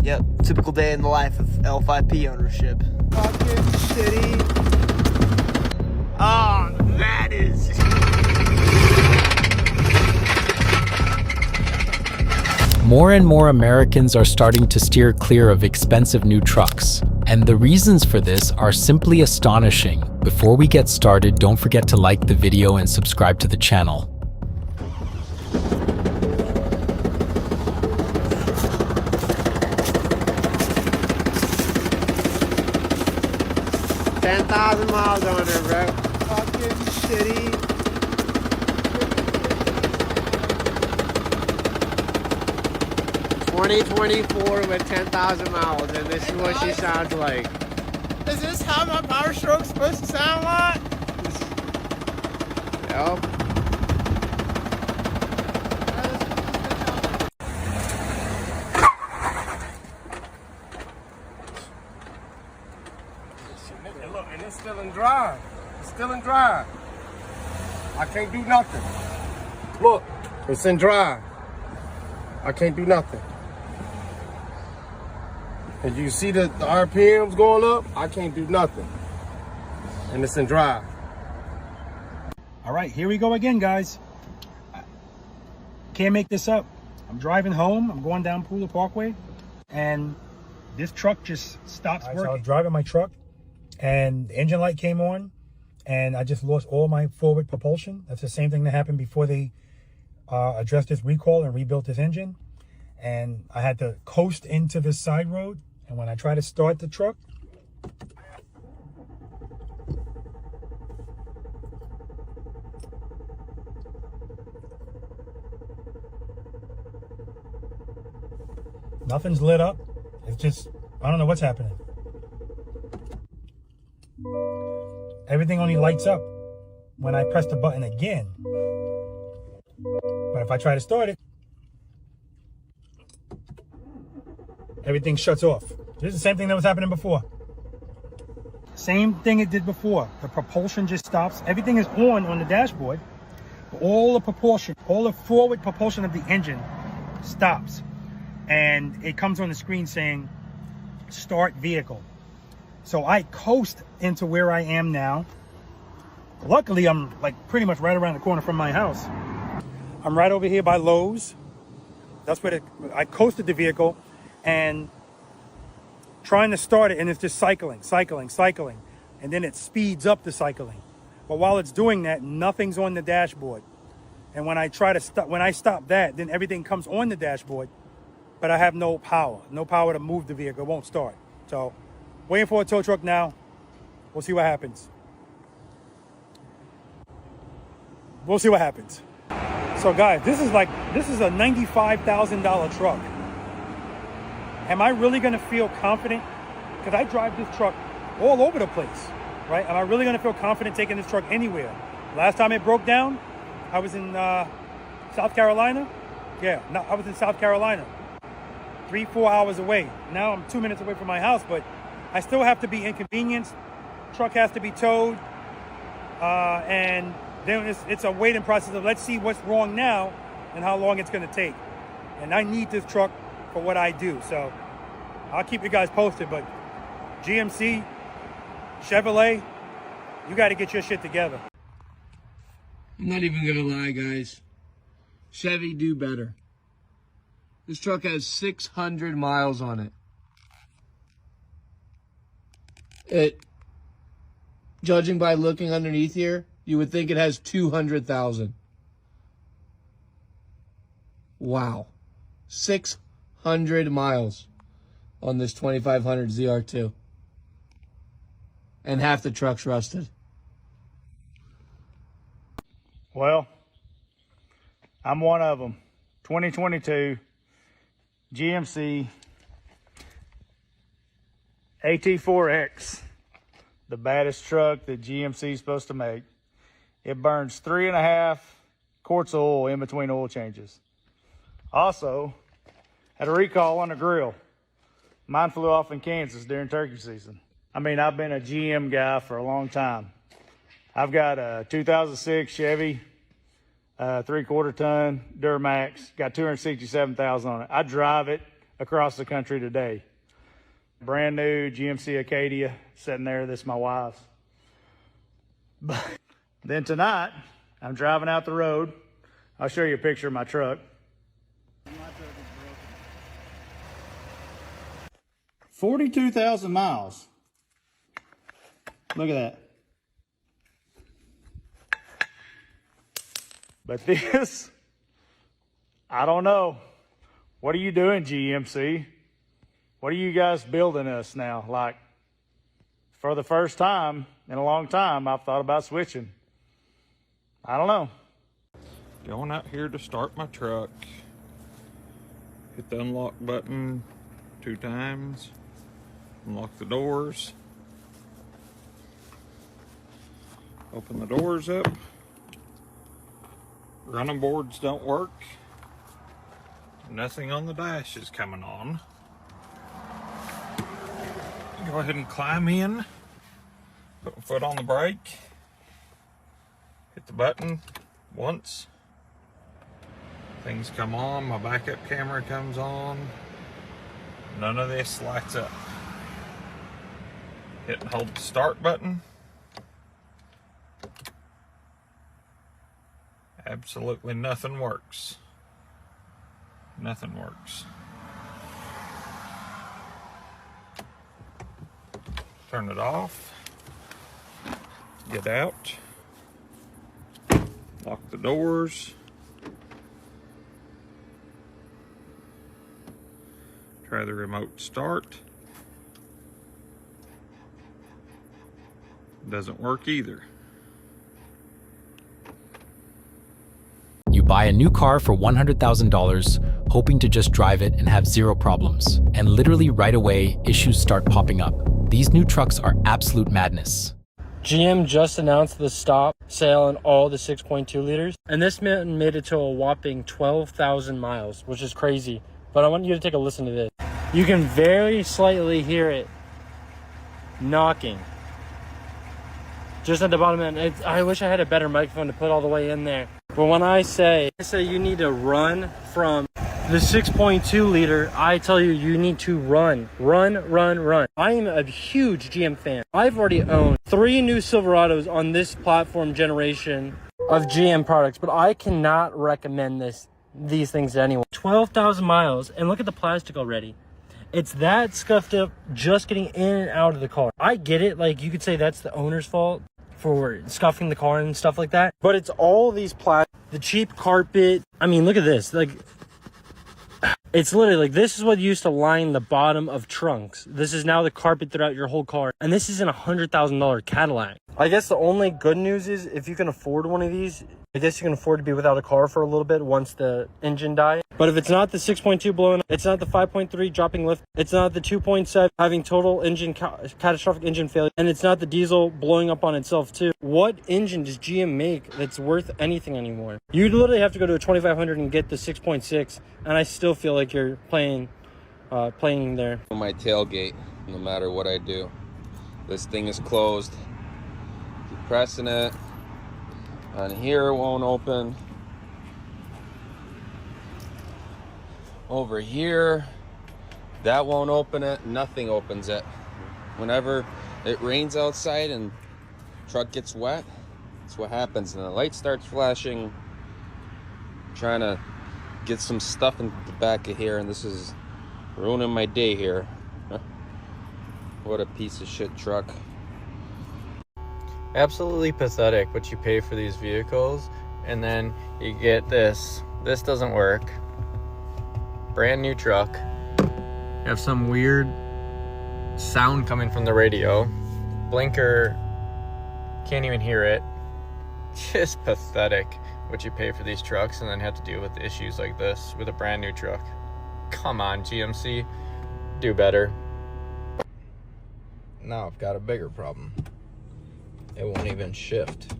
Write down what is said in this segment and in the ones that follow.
Yep, typical day in the life of L5P ownership. Fucking shitty. Oh, that is... More and more Americans are starting to steer clear of expensive new trucks. And the reasons for this are simply astonishing. Before we get started, don't forget to like the video and subscribe to the channel. $10,000 miles on her, bro. Fucking shitty. 2024 with 10,000 miles, and this is what she sounds like. Is this how my Power Stroke's supposed to sound like? Yep. And look, and it's still in drive. It's still in drive. I can't do nothing. Look, it's in drive. I can't do nothing. And you see the RPMs going up, I can't do nothing. And it's in drive. All right, here we go again, guys. Can't make this up. I'm driving home. I'm going down Pooler Parkway, and this truck just stops working. So I was driving my truck, and the engine light came on, and I just lost all my forward propulsion. That's the same thing that happened before they addressed this recall and rebuilt this engine. And I had to coast into this side road. And when I try to start the truck, nothing's lit up. It's just, I don't know what's happening. Everything only lights up when I press the button again. But if I try to start it, everything shuts off. This is the same thing that was happening before. Same thing it did before. The propulsion just stops. Everything is on the dashboard. But all the propulsion, all the forward propulsion of the engine stops. And it comes on the screen saying, start vehicle. So I coast into where I am now. Luckily, I'm like pretty much right around the corner from my house. I'm right over here by Lowe's. That's where I coasted the vehicle and trying to start it, and it's just cycling. And then it speeds up the cycling. But while it's doing that, nothing's on the dashboard. And when I try to stop, when I stop that, then everything comes on the dashboard, but I have no power to move the vehicle. It won't start. So waiting for a tow truck now. We'll see what happens. So guys, this is a $95,000 truck. Am I really gonna feel confident? Because I drive this truck all over the place, right? Am I really gonna feel confident taking this truck anywhere? Last time it broke down, I was in South Carolina. Yeah, no, I was in South Carolina, 3-4 hours away. Now I'm 2 minutes away from my house, but I still have to be inconvenienced. Truck has to be towed, and then it's a waiting process of let's see what's wrong now and how long it's gonna take. And I need this truck for what I do. So I'll keep you guys posted, but GMC, Chevrolet, you got to get your shit together. I'm not even gonna lie, guys. Chevy, do better. This truck has 600 miles on it. Judging by looking underneath here, you would think it has 200,000. Wow. 600 miles on this 2500 ZR2. And half the truck's rusted. Well, I'm one of them. 2022 GMC AT4X, the baddest truck that GMC is supposed to make. It burns 3.5 quarts of oil in between oil changes. Also, had a recall on the grill. Mine flew off in Kansas during turkey season. I mean, I've been a GM guy for a long time. I've got a 2006 Chevy, 3/4 ton Duramax, got 267,000 on it. I drive it. across the country today. Brand new GMC Acadia sitting there. This is my wife's. But then tonight, I'm driving out the road. I'll show you a picture of my truck. 42,000 miles. Look at that. But this, I don't know. What are you doing, GMC? What are you guys building us now? Like, for the first time in a long time, I've thought about switching. I don't know. Going out here to start my truck. Hit the unlock button 2 times. Unlock the doors. Open the doors up. Running boards don't work. Nothing on the dash is coming on. Go ahead and climb in. Put my foot on the brake. Hit the button once. Things come on. My backup camera comes on. None of this lights up. Hit and hold the start button. Absolutely nothing works. Nothing works. Turn it off. Get out. Lock the doors. Try the remote start. Doesn't work either. You buy a new car for $100,000, hoping to just drive it and have zero problems. And literally right away, issues start popping up. These new trucks are absolute madness. GM just announced the stop sale on all the 6.2 liters, and this man made it to a whopping 12,000 miles, which is crazy. But I want you to take a listen to this. You can very slightly hear it knocking just at the bottom end. I wish I had a better microphone to put all the way in there. But when I say you need to run from the 6.2 liter, I tell you, you need to run. I am a huge GM fan. I've already owned 3 new Silverados on this platform generation of GM products, but I cannot recommend these things to anyone. 12,000 miles, and look at the plastic already. It's that scuffed up just getting in and out of the car. I get it, like you could say that's the owner's fault for scuffing the car and stuff like that, but it's all these plastic, the cheap carpet. I mean, look at this. Like, it's literally like, this is what used to line the bottom of trunks. This is now the carpet throughout your whole car, and this is in a $100,000 Cadillac. I guess the only good news is if you can afford one of these, I guess you can afford to be without a car for a little bit once the engine dies. But if it's not the 6.2 blowing up, it's not the 5.3 dropping lift, it's not the 2.7 having total engine catastrophic engine failure, and it's not the diesel blowing up on itself too. What engine does GM make that's worth anything anymore? You literally have to go to a 2500 and get the 6.6, and I still feel like you're playing there. On my tailgate, no matter what I do, this thing is closed. Keep pressing it. On here it won't open. Over here, that won't open it. Nothing opens it. Whenever it rains outside and truck gets wet, that's what happens. And the light starts flashing. I'm trying to get some stuff in the back of here, and this is ruining my day here. What a piece of shit truck. Absolutely pathetic what you pay for these vehicles, and then you get this doesn't work. Brand new truck. You have some weird sound coming from the radio. Blinker, can't even hear it. Just pathetic what you pay for these trucks, and then have to deal with issues like this with a brand new truck. Come on, GMC, do better. Now I've got a bigger problem. It won't even shift.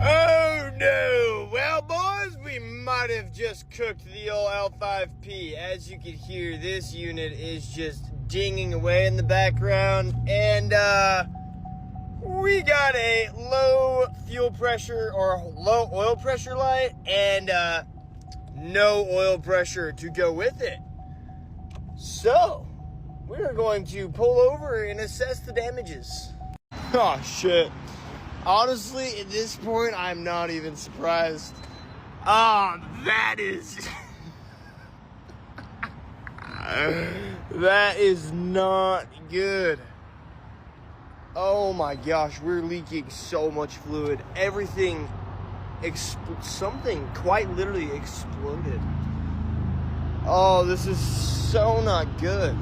Oh no! Well, boys, we might have just cooked the old L5P. As you can hear, this unit is just dinging away in the background, and we got a low fuel pressure or low oil pressure light and no oil pressure to go with it. So we're going to pull over and assess the damages. Oh shit. Honestly, at this point, I'm not even surprised. That is... that is not good. Oh my gosh, we're leaking so much fluid. Everything, something quite literally exploded. Oh, this is so not good.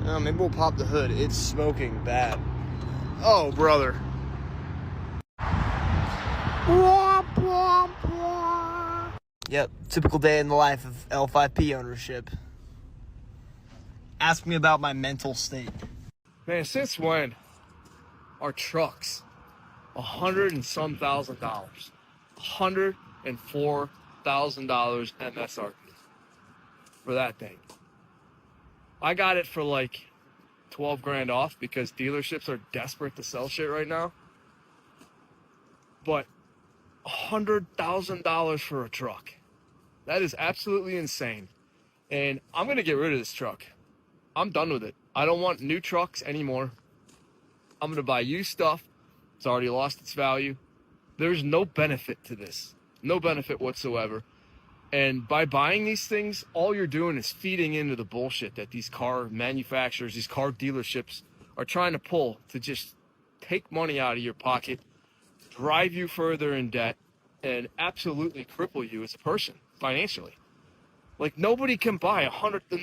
Maybe we'll pop the hood. It's smoking bad. Oh, brother. Yep, typical day in the life of L5P ownership. Ask me about my mental state. Man, since when are trucks $100 and some thousand dollars? $104,000 MSRP for that thing. I got it for like 12 grand off because dealerships are desperate to sell shit right now. But $100,000 for a truck. That is absolutely insane. And I'm going to get rid of this truck. I'm done with it. I don't want new trucks anymore. I'm going to buy used stuff. It's already lost its value. There's no benefit to this. No benefit whatsoever. And by buying these things, all you're doing is feeding into the bullshit that these car manufacturers, these car dealerships are trying to pull to just take money out of your pocket, drive you further in debt, and absolutely cripple you as a person financially. Like, nobody can buy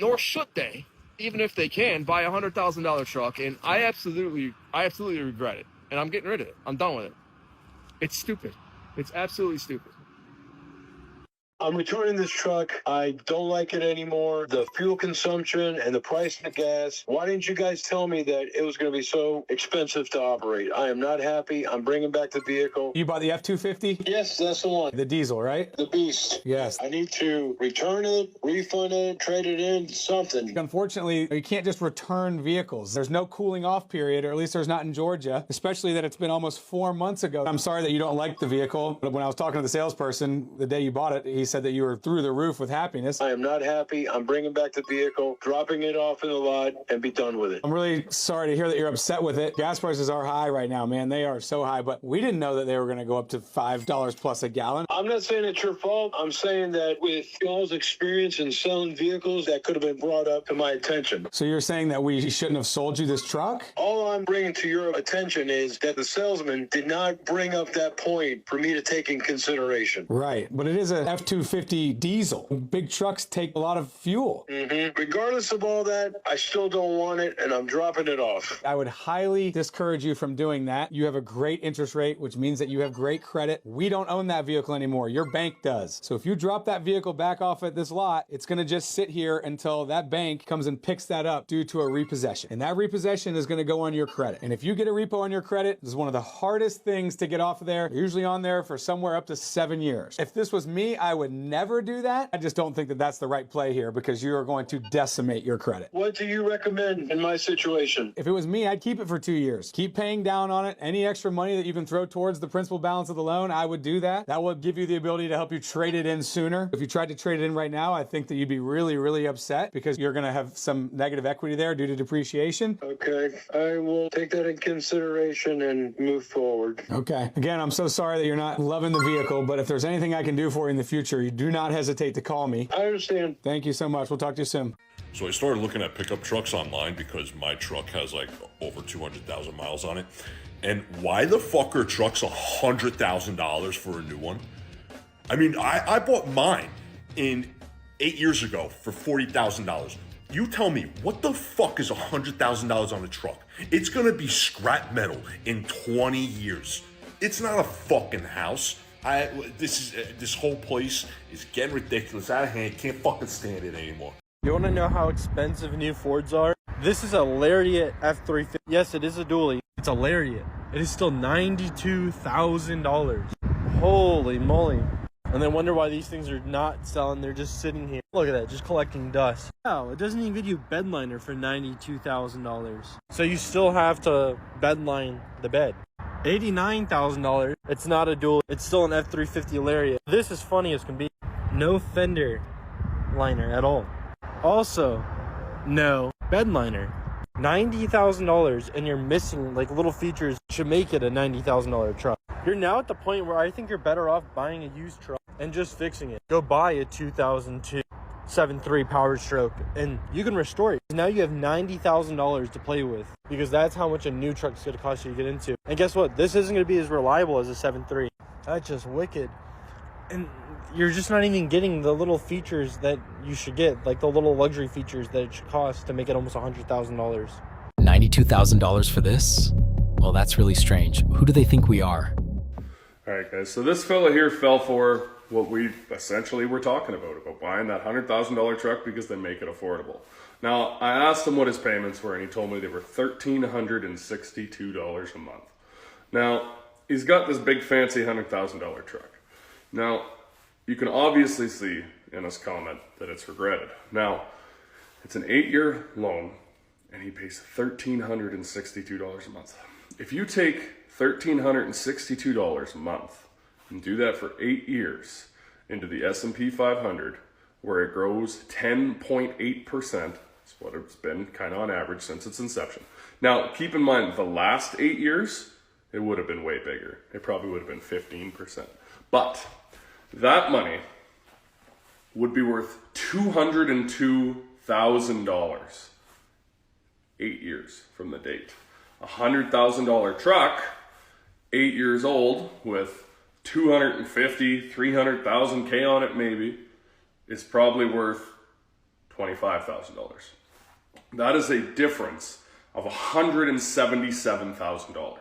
nor should they, even if they can, buy $100,000 truck, and I absolutely regret it, and I'm getting rid of it. I'm done with it. It's stupid. It's absolutely stupid. I'm returning this truck. I don't like it anymore. The fuel consumption and the price of the gas. Why didn't you guys tell me that it was going to be so expensive to operate? I am not happy. I'm bringing back the vehicle. You bought the F-250? Yes, that's the one. The diesel, right? The beast. Yes. I need to return it, refund it, trade it in, something. Unfortunately, you can't just return vehicles. There's no cooling off period, or at least there's not in Georgia, especially that it's been almost 4 months ago. I'm sorry that you don't like the vehicle, but when I was talking to the salesperson the day you bought it, he said that you were through the roof with happiness. I am not happy. I'm bringing back the vehicle, dropping it off in the lot, and be done with it. I'm really sorry to hear that you're upset with it. Gas prices are high right now, man. They are so high, but we didn't know that they were going to go up to $5 plus a gallon. I'm not saying it's your fault. I'm saying that with y'all's experience in selling vehicles, that could have been brought up to my attention. So you're saying that we shouldn't have sold you this truck? All I'm bringing to your attention is that the salesman did not bring up that point for me to take in consideration. Right, but it is a F-250 diesel. Big trucks take a lot of fuel. Regardless of all that, I still don't want it, and I'm dropping it off. I would highly discourage you from doing that. You have a great interest rate, which means that you have great credit. We don't own that vehicle anymore. Your bank does. So if you drop that vehicle back off at this lot, it's going to just sit here until that bank comes and picks that up due to a repossession. And that repossession is going to go on your credit. And if you get a repo on your credit, this is one of the hardest things to get off of there. They're usually on there for somewhere up to 7 years. If this was me, I would never do that. I just don't think that that's the right play here because you are going to decimate your credit. What do you recommend in my situation? If it was me, I'd keep it for 2 years. Keep paying down on it. Any extra money that you can throw towards the principal balance of the loan, I would do that. That will give you the ability to help you trade it in sooner. If you tried to trade it in right now, I think that you'd be really, really upset because you're going to have some negative equity there due to depreciation. Okay, I will take that in consideration and move forward. Okay. Again, I'm so sorry that you're not loving the vehicle, but if there's anything I can do for you in the future, you do not hesitate to call me. I understand. Thank you so much. We'll talk to you soon. So I started looking at pickup trucks online because my truck has like over 200,000 miles on it. And why the fuck are trucks $100,000 for a new one? I mean, I bought mine 8 years ago for $40,000. You tell me, what the fuck is $100,000 on a truck? It's gonna be scrap metal in 20 years. It's not a fucking house. This whole place is getting ridiculous, out of hand. Can't fucking stand it anymore. You want to know how expensive new Fords are? This is a Lariat F350. Yes, it is a dually. It's a Lariat. It is still $92,000. Holy moly. and then wonder why these things are not selling. They're just sitting here. Look at that, just collecting dust. Wow, it doesn't even give you bed liner for $92,000. So you still have to bed line the bed. $89,000. It's not a dual. It's still an F-350 Lariat. This is funny as can be. No fender liner at all. Also, no bed liner. $90,000, and you're missing like little features should make it a $90,000 truck. You're now at the point where I think you're better off buying a used truck and just fixing it. Go buy a 2002 7.3 Power Stroke and you can restore it. Now you have $90,000 to play with, because that's how much a new truck is going to cost you to get into. And guess what? This isn't going to be as reliable as a 7.3. That's just wicked. And you're just not even getting the little features that you should get, like the little luxury features that it should cost to make it almost $100,000. $92,000 for this? Well, that's really strange. Who do they think we are? All right, guys, so this fella here fell for what we essentially were talking about buying that $100,000 truck because they make it affordable. Now, I asked him what his payments were, and he told me they were $1,362 a month. Now, he's got this big fancy $100,000 truck. Now, you can obviously see in his comment that it's regretted. Now, it's an 8-year loan, and he pays $1,362 a month. If you take $1,362 a month and do that for 8 years into the S&P 500, where it grows 10.8%, that's what it's been kind of on average since its inception. Now, keep in mind, the last 8 years, it would have been way bigger. It probably would have been 15%. But that money would be worth $202,000 8 years from the date. A $100,000 truck, 8 years old, with 250, 300,000 K on it maybe, is probably worth $25,000. That is a difference of $177,000.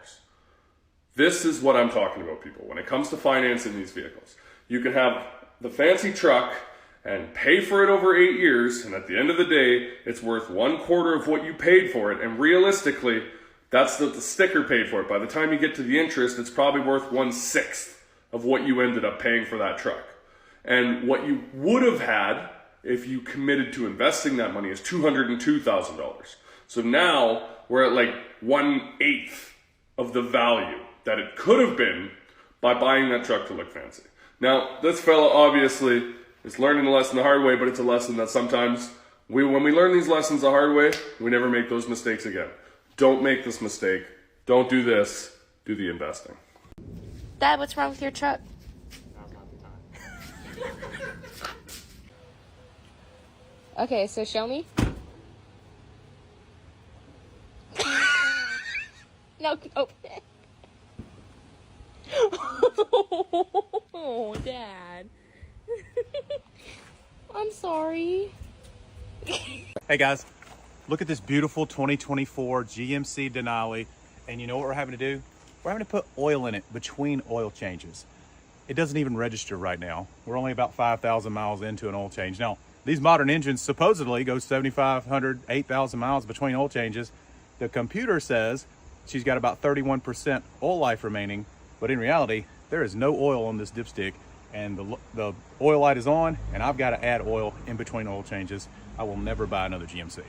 This is what I'm talking about, people. When it comes to financing these vehicles, you can have the fancy truck and pay for it over 8 years, and at the end of the day, it's worth 1/4 of what you paid for it, and realistically, that's what the sticker paid for it. By the time you get to the interest, it's probably worth 1/6 of what you ended up paying for that truck. And what you would have had if you committed to investing that money is $202,000. So now we're at like 1/8 of the value that it could have been by buying that truck to look fancy. Now, this fella obviously is learning the lesson the hard way, but it's a lesson that sometimes when we learn these lessons the hard way, we never make those mistakes again. Don't make this mistake. Don't do this. Do the investing. Dad, what's wrong with your truck? Okay, so show me. No, oh. Oh, Dad. I'm sorry. Hey guys, look at this beautiful 2024 GMC Denali, and you know what we're having to do? We're having to put oil in it between oil changes. It doesn't even register right now. We're only about 5,000 miles into an oil change. Now, these modern engines supposedly go 7,500, 8,000 miles between oil changes. The computer says she's got about 31% oil life remaining, but in reality, there is no oil on this dipstick, and the oil light is on, and I've got to add oil in between oil changes. I will never buy another GMC.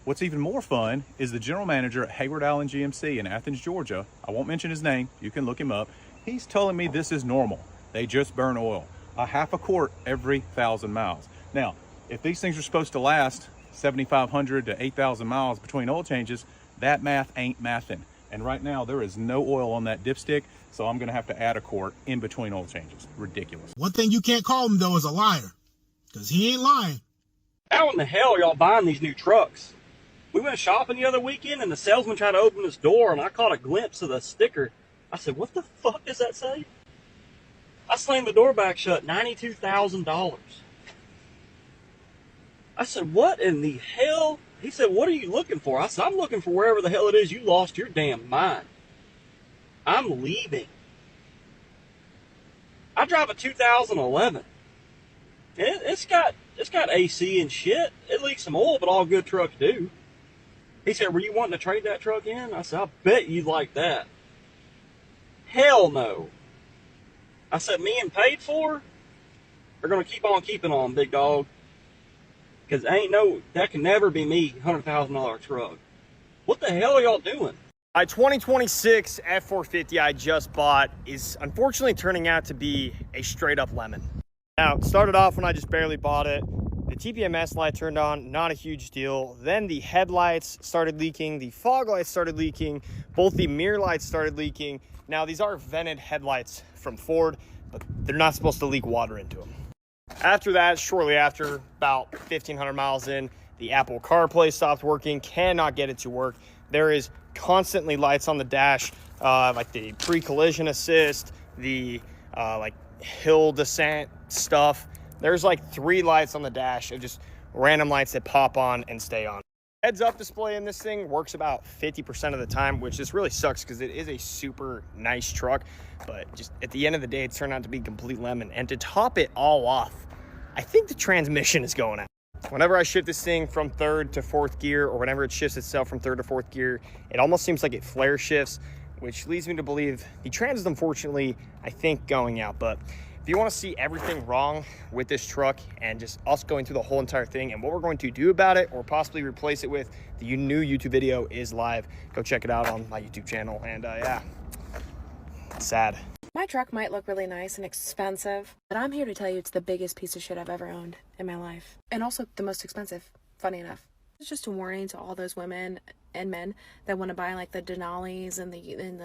What's even more fun is the general manager at Hayward Allen GMC in Athens, Georgia. I won't mention his name. You can look him up. He's telling me this is normal. They just burn oil, a half a quart every 1,000 miles. Now, if these things are supposed to last 7,500 to 8,000 miles between oil changes, that math ain't mathin'. And right now there is no oil on that dipstick, so I'm gonna have to add a quart in between oil changes. Ridiculous. One thing you can't call him though is a liar, because he ain't lying. How in the hell are y'all buying these new trucks? We went shopping the other weekend and the salesman tried to open his door and I caught a glimpse of the sticker. I said, what the fuck does that say? I slammed the door back shut, $92,000. I said, what in the hell? He said, what are you looking for? I said, I'm looking for wherever the hell it is you lost your damn mind. I'm leaving. I drive a 2011. It's got AC and shit. It leaks some oil, but all good trucks do. He said, were you wanting to trade that truck in? I said, I bet you'd like that. Hell no. I said, me and paid for? are going to keep on keeping on, big dog. Because that can never be me, $100,000 truck. What the hell are y'all doing? My 2026 F450 I just bought is unfortunately turning out to be a straight up lemon. Now, it started off when I just barely bought it. The TPMS light turned on, not a huge deal. Then the headlights started leaking, the fog lights started leaking, both the mirror lights started leaking. Now, these are vented headlights from Ford, but they're not supposed to leak water into them. After that, shortly after, about 1,500 miles in, the Apple CarPlay stopped working, cannot get it to work. There is constantly lights on the dash, like the pre-collision assist, the like hill descent stuff. There's like 3 lights on the dash of just random lights that pop on and stay on. Heads-up display in this thing works about 50% of the time, which just really sucks because it is a super nice truck, but just at the end of the day, it's turned out to be complete lemon. And to top it all off, I think the transmission is going out. Whenever I shift this thing from 3rd to 4th gear, or whenever it shifts itself from 3rd to 4th gear, it almost seems like it flare shifts, which leads me to believe the trans is unfortunately, I think, going out. But if you want to see everything wrong with this truck and just us going through the whole entire thing and what we're going to do about it or possibly replace it with, the new YouTube video is live. Go check it out on my YouTube channel. And yeah, it's sad. My truck might look really nice and expensive, but I'm here to tell you it's the biggest piece of shit I've ever owned in my life. And also the most expensive, funny enough. It's just a warning to all those women and men that want to buy like the Denali's and the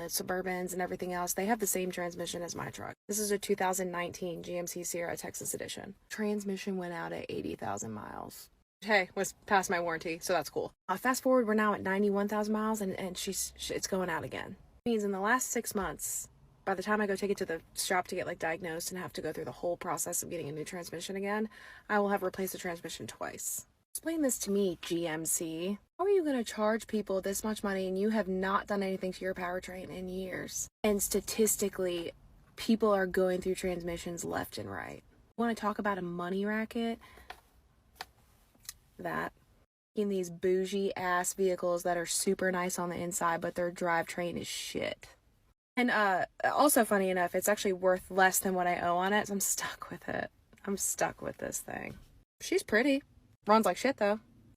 Suburbans and everything else. They have the same transmission as my truck. This is a 2019 GMC Sierra Texas Edition. Transmission went out at 80,000 miles. Hey, was past my warranty, so that's cool. Fast forward, we're now at 91,000 miles and it's going out again. It means in the last 6 months, by the time I go take it to the shop to get like diagnosed and have to go through the whole process of getting a new transmission again, I will have replaced the transmission twice. Explain this to me, GMC. How are you going to charge people this much money and you have not done anything to your powertrain in years? And statistically, people are going through transmissions left and right. Want to talk about a money racket? That. In these bougie ass vehicles that are super nice on the inside, but their drivetrain is shit. And also, funny enough, it's actually worth less than what I owe on it, so I'm stuck with it. I'm stuck with this thing. She's pretty. Runs like shit, though.